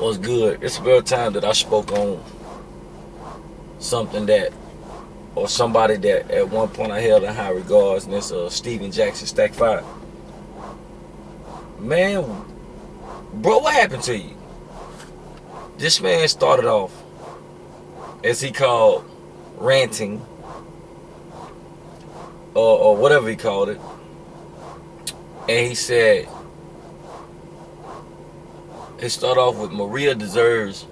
was good. It's about time that I spoke on something that, or somebody that at one point I held in high regards, and it's Steven Jackson, Stack 5. Man, bro, what happened to you? This man started off, as he called, ranting, or whatever he called it, and he said, he started off with Maria deserves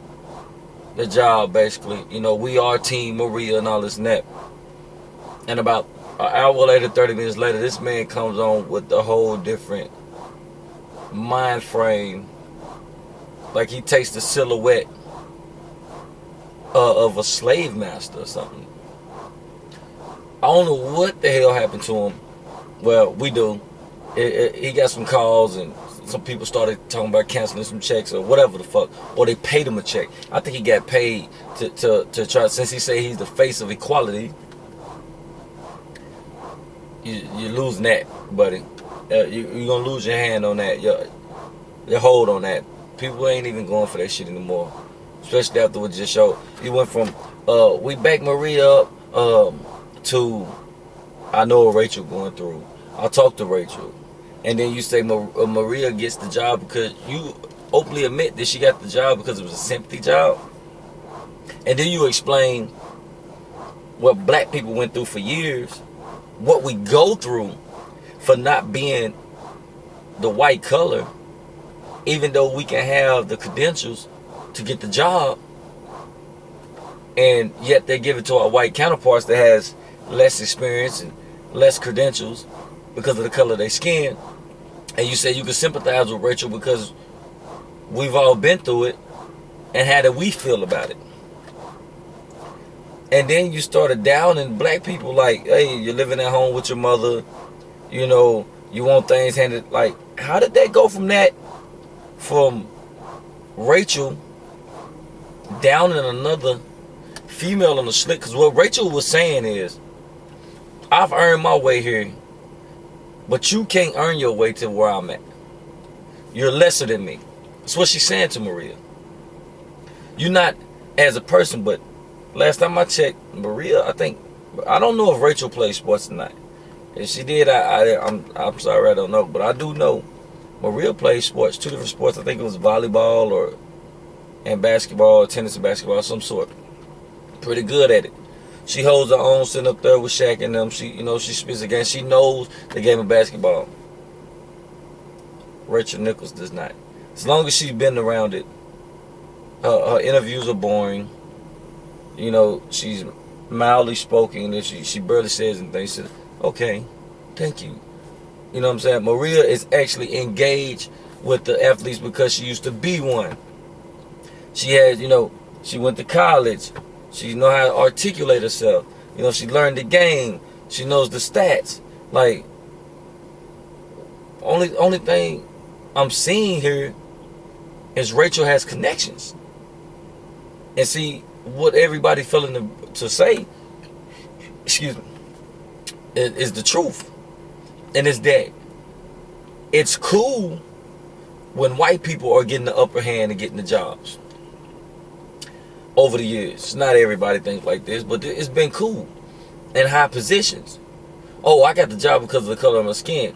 the job, basically. You know, we are Team Maria and all this and that. And about an hour later, 30 minutes later, this man comes on with a whole different mind frame. Like he takes the silhouette of a slave master or something. I don't know what the hell happened to him. Well, we do. He got some calls, and some people started talking about canceling some checks or whatever the fuck, or they paid him a check. I think he got paid to try, since he say he's the face of equality. You're losing that, buddy. You're gonna lose your hand on that, your hold on that. People ain't even going for that shit anymore, especially after what just showed. You went from we back Maria up to I know what Rachel going through. I'll talk to Rachel. And then you say Maria gets the job because you openly admit that she got the job because it was a sympathy job. And then you explain what black people went through for years, what we go through for not being the white color, even though we can have the credentials to get the job, and yet they give it to our white counterparts that has less experience and less credentials because of the color of their skin. And you say you can sympathize with Rachel because we've all been through it, and how do we feel about it? And then you started downing black people like, hey, you're living at home with your mother, you know, you want things handed. Like, how did that go from that, from Rachel downing another female on the slick? Because what Rachel was saying is, I've earned my way here, but you can't earn your way to where I'm at. You're lesser than me. That's what she's saying to Maria. You're not as a person, but last time I checked, Maria, I don't know if Rachel plays sports tonight. If she did, I'm sorry, I don't know. But I do know Maria plays sports, 2 different sports. I think it was volleyball and basketball, tennis and basketball of some sort. Pretty good at it. She holds her own sitting up there with Shaq and them. She spits the game. She knows the game of basketball. Rachel Nichols does not. As long as she's been around it, her interviews are boring. You know, she's mildly spoken, and she barely says anything. She said, okay, thank you. You know what I'm saying? Maria is actually engaged with the athletes because she used to be one. She has, she went to college. She know how to articulate herself. You know, she learned the game. She knows the stats. Like, only thing I'm seeing here is Rachel has connections. And see, what everybody feeling to say, excuse me, is the truth. And it's that it's cool when white people are getting the upper hand and getting the jobs. Over the years, not everybody thinks like this, but it's been cool in high positions. Oh, I got the job because of the color of my skin.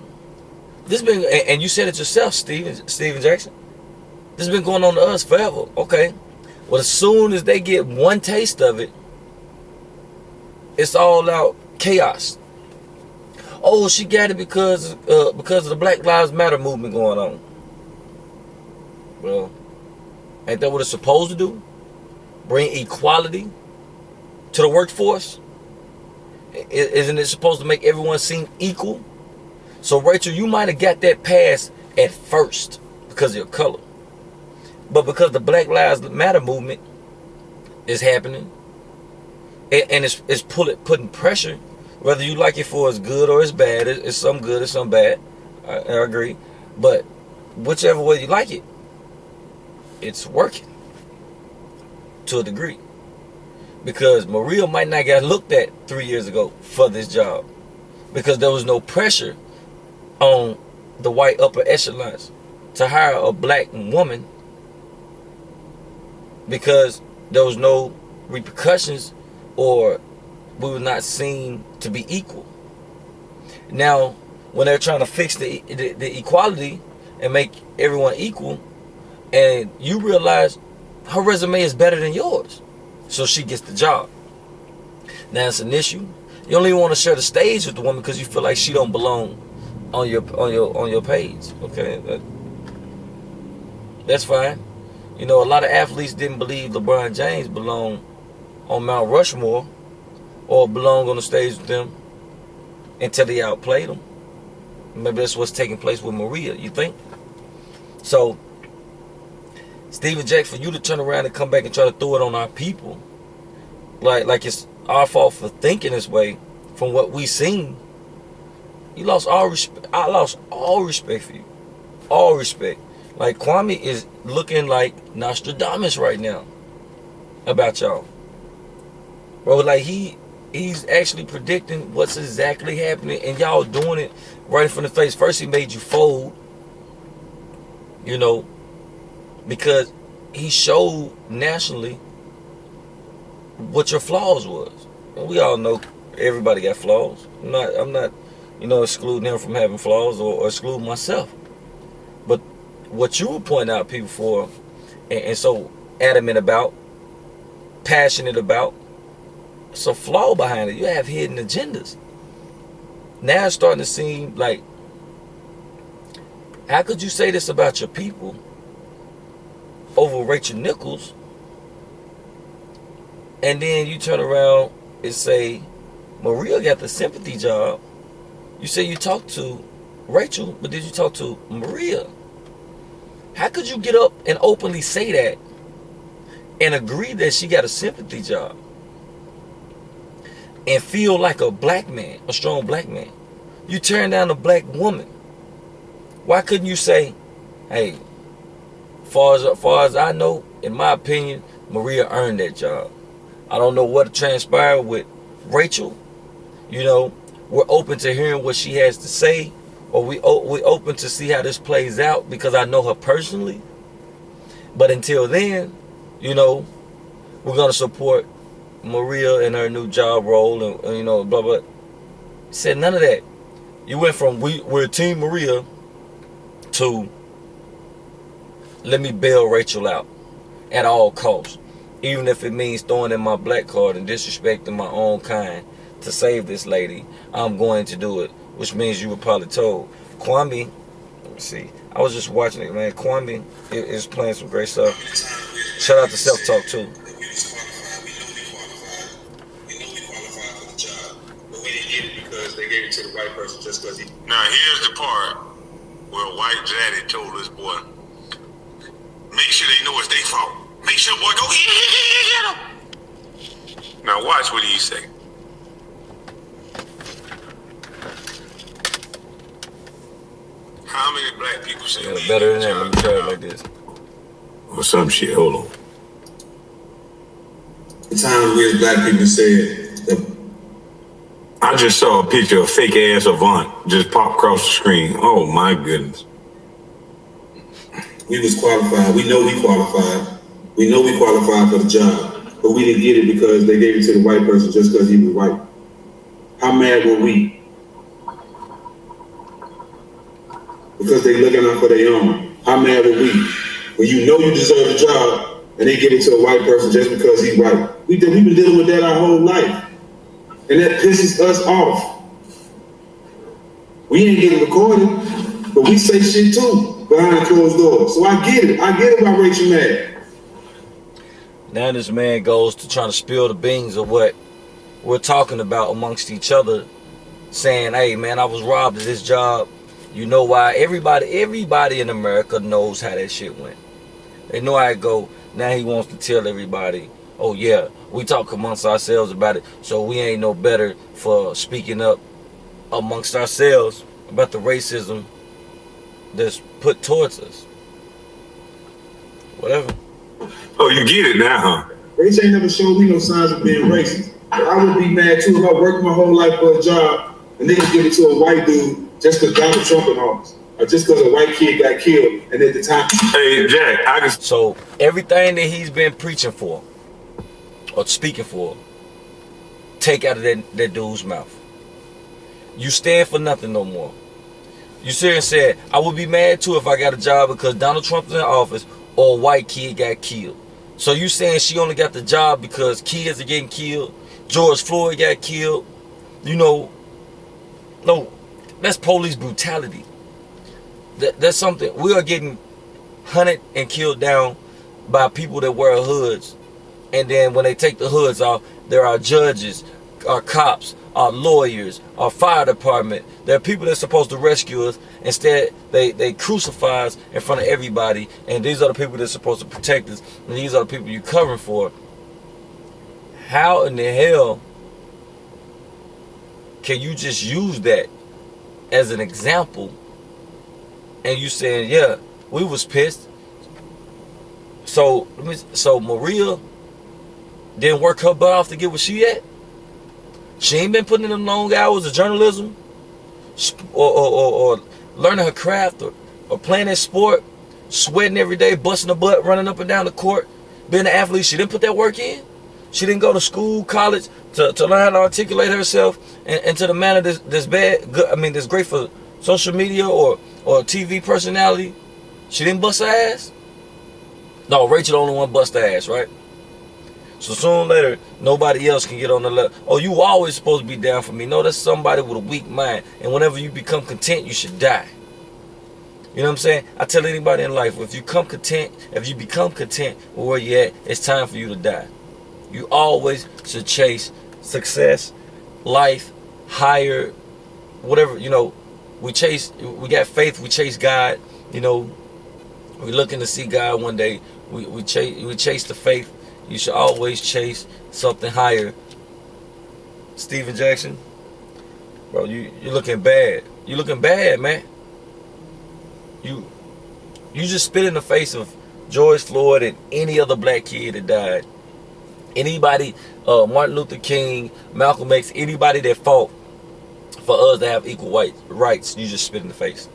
This been, and you said it yourself, Steven Jackson. This has been going on to us forever. Okay, well, as soon as they get one taste of it, it's all out chaos. Oh, she got it because of the Black Lives Matter movement going on. Well, ain't that what it's supposed to do? Bring equality to the workforce? Isn't it supposed to make everyone seem equal? So Rachel, you might have got that pass at first because of your color. But because the Black Lives Matter movement is happening, and it's putting pressure, whether you like it for it's good or it's bad, it's some good, it's some bad, I agree. But whichever way you like it, it's working. To a degree, because Maria might not get looked at 3 years ago for this job because there was no pressure on the white upper echelons to hire a black woman because there was no repercussions, or we were not seen to be equal. Now, when they're trying to fix the equality and make everyone equal, and you realize her resume is better than yours, so she gets the job. Now it's an issue. You don't even want to share the stage with the woman because you feel like she don't belong on your page. Okay, that's fine. You know, a lot of athletes didn't believe LeBron James belonged on Mount Rushmore or belonged on the stage with them until they outplayed them. Maybe that's what's taking place with Maria, you think? So, Steven Jack, for you to turn around and come back and try to throw it on our people, like it's our fault for thinking this way from what we seen, you lost all respect. I lost all respect for you. All respect. Like, Kwame is looking like Nostradamus right now about y'all. Bro, like he's actually predicting what's exactly happening, and y'all doing it right in front of the face. First he made you fold, you know, because he showed nationally what your flaws was. And we all know everybody got flaws. I'm not, you know, excluding him from having flaws or excluding myself. But what you were pointing out people for, and so adamant about, passionate about, it's a flaw behind it. You have hidden agendas. Now it's starting to seem like, how could you say this about your people over Rachel Nichols, and then you turn around and say Maria got the sympathy job? You say you talked to Rachel, but did you talk to Maria? How could you get up and openly say that and agree that she got a sympathy job and feel like a black man, a strong black man? You turn down a black woman. Why couldn't you say, hey, far as I know, in my opinion, Maria earned that job. I don't know what transpired with Rachel. You know, we're open to hearing what she has to say, or we open to see how this plays out because I know her personally. But until then, you know, we're gonna support Maria in her new job role, and you know, blah blah. Said none of that. You went from we're Team Maria to let me bail Rachel out at all costs, even if it means throwing in my black card and disrespecting my own kind to save this lady. I'm going to do it, which means you were probably told. Kwame, let me see. I was just watching it, man. Kwame is playing some great stuff. Shout out to Self Talk too. To the white person just because he. Now here's the part where white Zaddy told this boy, make sure they know it's their fault. Make sure, boy, go get them. Now watch what he say. How many black people say yeah, better than that? Let me try it like this. Or some shit. Hold on. The times we as black people said that. I just saw a picture of fake ass Avant just pop across the screen. Oh my goodness. We was qualified. We know we qualified. We know we qualified for the job, but we didn't get it because they gave it to the white person just because he was white. How mad were we? Because they looking out for their own. How mad were we? When you know you deserve the job and they give it to a white person just because he's white. We've been dealing with that our whole life. And that pisses us off. We ain't getting recorded, but we say shit too behind closed doors. So I get it. I get it why Rachel mad. Now this man goes to trying to spill the beans of what we're talking about amongst each other, saying, hey man, I was robbed of this job. You know why? Everybody in America knows how that shit went. They know how it go. Now he wants to tell everybody, oh yeah, we talk amongst ourselves about it, so we ain't no better for speaking up amongst ourselves about the racism that's put towards us. Whatever. Oh, you get it now, huh? Rachel ain't never showed me no signs of being racist. I would be mad too if I worked my whole life for a job and they just give it to a white dude just because Donald Trump in office. just because a white kid got killed, and at the time. Hey, Jack, I can. So everything that he's been preaching for or speaking for, take out of that dude's mouth. You stand for nothing no more. You sit and said, I would be mad too if I got a job because Donald Trump's in office or a white kid got killed. So you saying she only got the job because kids are getting killed, George Floyd got killed, you know, no, that's police brutality. That's something, we are getting hunted and killed down by people that wear hoods. And then when they take the hoods off, there are judges, our cops, our lawyers, our fire department. There are people that's supposed to rescue us. Instead, they crucify us in front of everybody. And these are the people that's supposed to protect us. And these are the people you're covering for. How in the hell can you just use that as an example? And you saying, yeah, we was pissed. So Maria didn't work her butt off to get where she at. She ain't been putting in them long hours of journalism or learning her craft or playing that sport, sweating every day, busting her butt, running up and down the court, being an athlete. She didn't put that work in. She didn't go to school, college to learn how to articulate herself into the manner that's bad. Good, I mean, that's great for social media or TV personality. She didn't bust her ass. No, Rachel the only one bust her ass, right? So sooner or later, nobody else can get on the level. Oh, you always supposed to be down for me. No, that's somebody with a weak mind. And whenever you become content, you should die. You know what I'm saying? I tell anybody in life, if you become content with where you're at, it's time for you to die. You always should chase success, life, higher, whatever, you know. We got faith, we chase God, you know. We're looking to see God one day. We chase the faith. You should always chase something higher. Steven Jackson, bro, you're looking bad. You're looking bad, man. You just spit in the face of George Floyd and any other black kid that died. Anybody, Martin Luther King, Malcolm X, anybody that fought for us to have equal rights, you just spit in the face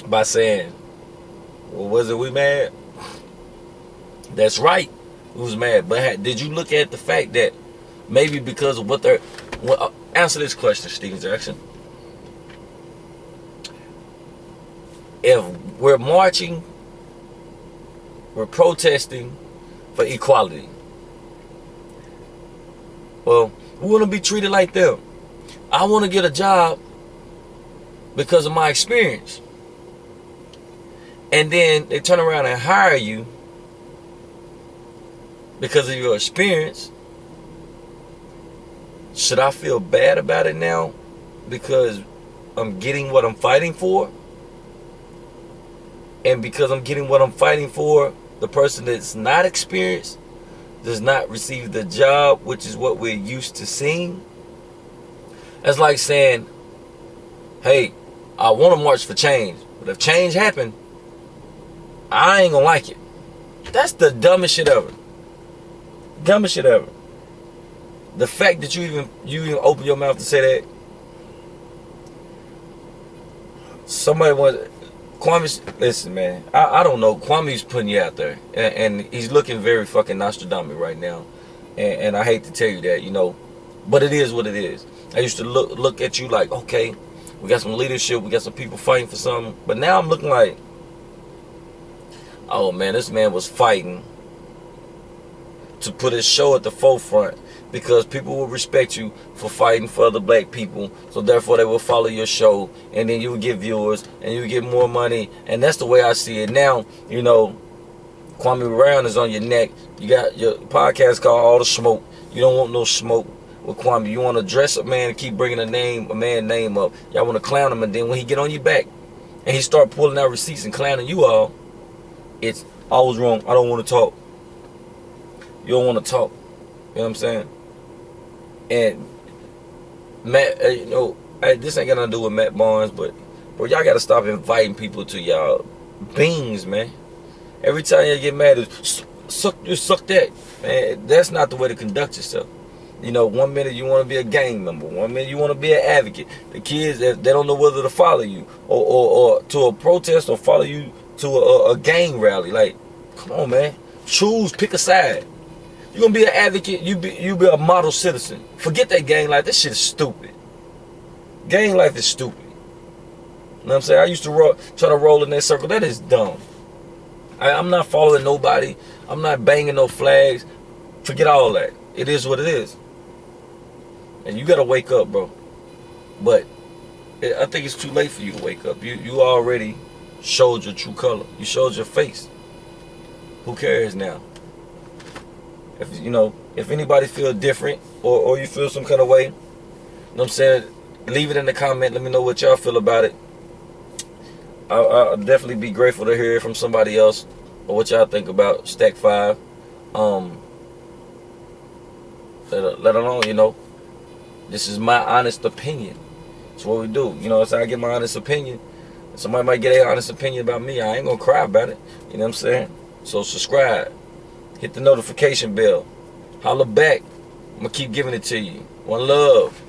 by saying, well, wasn't we mad? That's right. Who's mad? But did you look at the fact that maybe because of what they're... Well, answer this question, Steven Jackson. If we're marching, we're protesting for equality, well, we want to be treated like them. I want to get a job because of my experience. And then they turn around and hire you because of your experience. Should I feel bad about it now because I'm getting what I'm fighting for? And because I'm getting what I'm fighting for, the person that's not experienced does not receive the job, which is what we're used to seeing. That's like saying, hey, I want to march for change, but if change happened, I ain't gonna like it. That's the dumbest shit ever. Dumbest shit ever. The fact that you even open your mouth to say that. Somebody wants... Kwame, listen, man. I don't know. Kwame's putting you out there, and he's looking very fucking Nostradamus right now. And I hate to tell you that, you know, but it is what it is. I used to look at you like, okay, we got some leadership, we got some people fighting for something. But now I'm looking like, oh man, this man was fighting to put his show at the forefront because people will respect you for fighting for other black people, so therefore they will follow your show, and then you will get viewers and you will get more money. And that's the way I see it now. You know, Kwame Brown is on your neck. You got your podcast called All the Smoke. You don't want no smoke with Kwame. You want to dress a man and keep bringing a man's name up. Y'all want to clown him, and then when he get on your back and he start pulling out receipts and clowning you all, it's I was wrong. I don't want to talk. You don't want to talk. You know what I'm saying? And Matt, you know, this ain't got nothing to do with Matt Barnes, but bro, y'all gotta stop inviting people to y'all beans, man. Every time you get mad, it's suck that, man. That's not the way to conduct yourself. You know, 1 minute you want to be a gang member, 1 minute you want to be an advocate. The kids, they don't know whether to follow you or to a protest or follow you to a gang rally. Like, come on, man. Choose, pick a side. You're going to be an advocate, you be a model citizen. Forget that gang life. This shit is stupid. Gang life is stupid. You know what I'm saying? I used to try to roll in that circle. That is dumb. I'm not following nobody. I'm not banging no flags. Forget all that. It is what it is. And you got to wake up, bro. But I think it's too late for you to wake up. You already showed your true color. You showed your face. Who cares now? If anybody feel different or you feel some kind of way, you know what I'm saying? Leave it in the comment. Let me know what y'all feel about it. I'll definitely be grateful to hear from somebody else or what y'all think about Stack 5. Let alone, this is my honest opinion. That's what we do. So I get my honest opinion. Somebody might get an honest opinion about me. I ain't gonna cry about it. You know what I'm saying? So subscribe. Hit the notification bell. Holla back. I'm gonna keep giving it to you. One love.